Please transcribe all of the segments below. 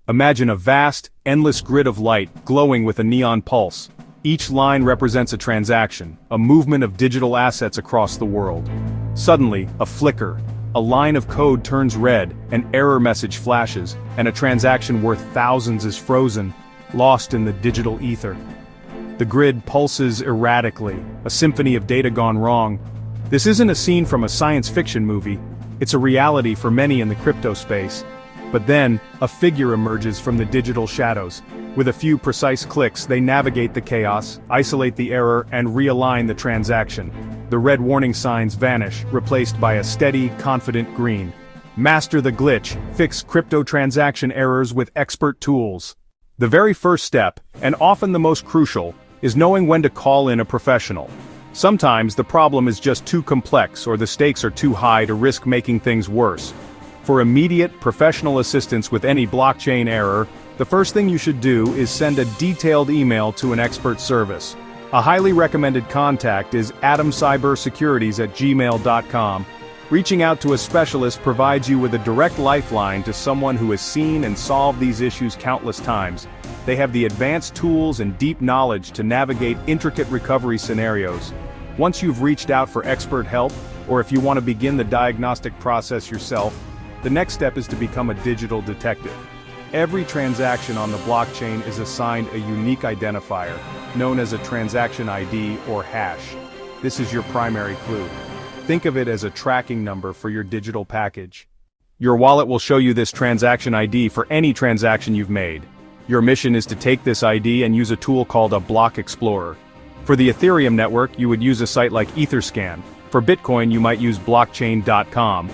Imagine a vast, endless grid of light glowing with a neon pulse. Each line represents a transaction, a movement of digital assets across the world. Suddenly, a flicker. A line of code turns red, an error message flashes, and a transaction worth thousands is frozen, lost in the digital ether. The grid pulses erratically, a symphony of data gone wrong. This isn't a scene from a science fiction movie, it's a reality for many in the crypto space. But then, a figure emerges from the digital shadows. With a few precise clicks, they navigate the chaos, isolate the error, and realign the transaction. The red warning signs vanish, replaced by a steady, confident green. Master the glitch, fix crypto transaction errors with expert tools. The very first step, and often the most crucial, is knowing when to call in a professional. Sometimes the problem is just too complex or the stakes are too high to risk making things worse. For immediate, professional assistance with any blockchain error, the first thing you should do is send a detailed email to an expert service. A highly recommended contact is adamcybersecurities@gmail.com. Reaching out to a specialist provides you with a direct lifeline to someone who has seen and solved these issues countless times. They have the advanced tools and deep knowledge to navigate intricate recovery scenarios. Once you've reached out for expert help, or if you want to begin the diagnostic process yourself, the next step is to become a digital detective. Every transaction on the blockchain is assigned a unique identifier, known as a transaction ID or hash. This is your primary clue. Think of it as a tracking number for your digital package. Your wallet will show you this transaction ID for any transaction you've made. Your mission is to take this ID and use a tool called a block explorer. For the Ethereum network, you would use a site like Etherscan. For Bitcoin, you might use blockchain.com.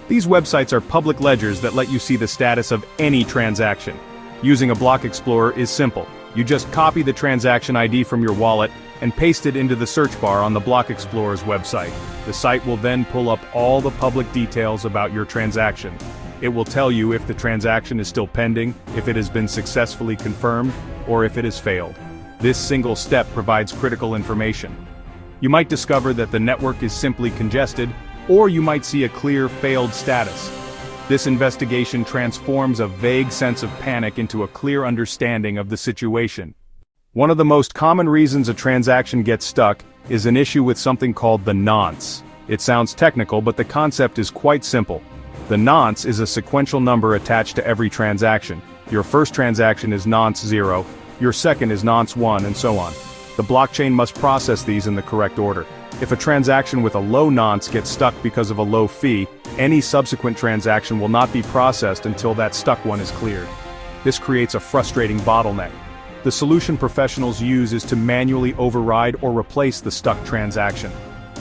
These websites are public ledgers that let you see the status of any transaction. Using a block explorer is simple. You just copy the transaction ID from your wallet and paste it into the search bar on the Block Explorer's website. The site will then pull up all the public details about your transaction. It will tell you if the transaction is still pending, if it has been successfully confirmed, or if it has failed. This single step provides critical information. You might discover that the network is simply congested, or you might see a clear failed status. This investigation transforms a vague sense of panic into a clear understanding of the situation. One of the most common reasons a transaction gets stuck is an issue with something called the nonce. It sounds technical, but the concept is quite simple. The nonce is a sequential number attached to every transaction. Your first transaction is nonce 0, your second is nonce 1, and so on. The blockchain must process these in the correct order. If a transaction with a low nonce gets stuck because of a low fee, any subsequent transaction will not be processed until that stuck one is cleared. This creates a frustrating bottleneck. The solution professionals use is to manually override or replace the stuck transaction.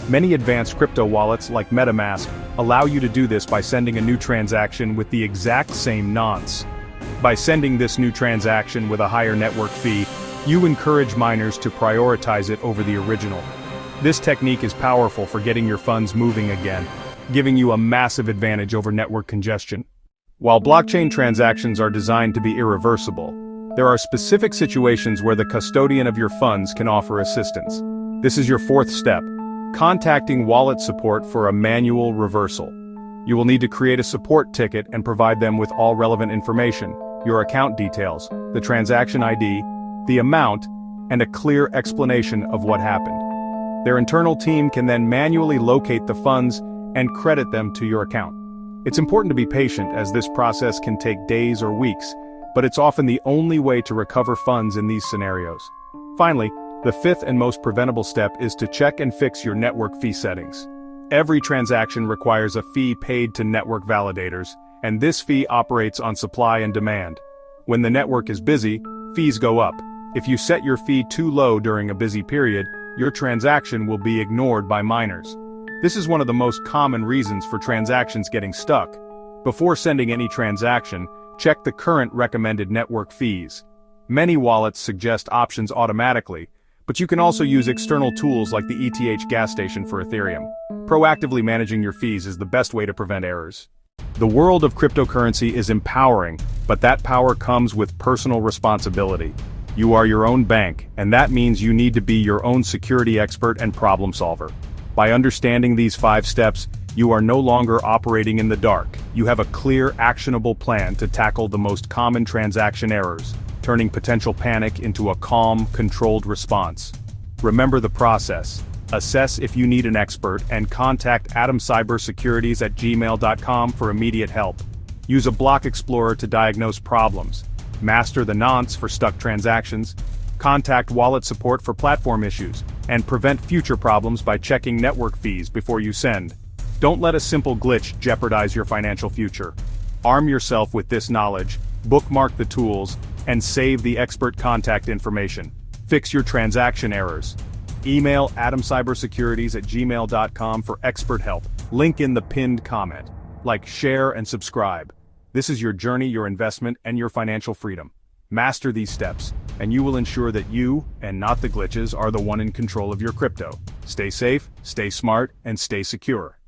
Many advanced crypto wallets like MetaMask allow you to do this by sending a new transaction with the exact same nonce. By sending this new transaction with a higher network fee, you encourage miners to prioritize it over the original. This technique is powerful for getting your funds moving again, giving you a massive advantage over network congestion. While blockchain transactions are designed to be irreversible, there are specific situations where the custodian of your funds can offer assistance. This is your fourth step, contacting wallet support for a manual reversal. You will need to create a support ticket and provide them with all relevant information, your account details, the transaction ID, the amount, and a clear explanation of what happened. Their internal team can then manually locate the funds and credit them to your account. It's important to be patient as this process can take days or weeks, but it's often the only way to recover funds in these scenarios. Finally, the fifth and most preventable step is to check and fix your network fee settings. Every transaction requires a fee paid to network validators, and this fee operates on supply and demand. When the network is busy, fees go up. If you set your fee too low during a busy period, your transaction will be ignored by miners. This is one of the most common reasons for transactions getting stuck. Before sending any transaction, check the current recommended network fees. Many wallets suggest options automatically, but you can also use external tools like the ETH gas station for Ethereum. Proactively managing your fees is the best way to prevent errors. The world of cryptocurrency is empowering, but that power comes with personal responsibility. You are your own bank, and that means you need to be your own security expert and problem solver. By understanding these 5 steps, You are no longer operating in the dark. You have a clear, actionable plan to tackle the most common transaction errors, turning potential panic into a calm, controlled response. Remember the process. Assess if you need an expert and contact adamcybersecurities@gmail.com for immediate help. Use a block explorer to diagnose problems. Master the Nonce for stuck transactions. Contact wallet support for platform issues, and prevent future problems by checking network fees before you send. Don't let a simple glitch jeopardize your financial future. Arm yourself with this knowledge, bookmark the tools, and save the expert contact information. Fix your transaction errors. Email adamcybersecurities@gmail.com for expert help. Link in the pinned comment. Like, share, and subscribe. This is your journey, your investment, and your financial freedom. Master these steps, and you will ensure that you, and not the glitches, are the one in control of your crypto. Stay safe, stay smart, and stay secure.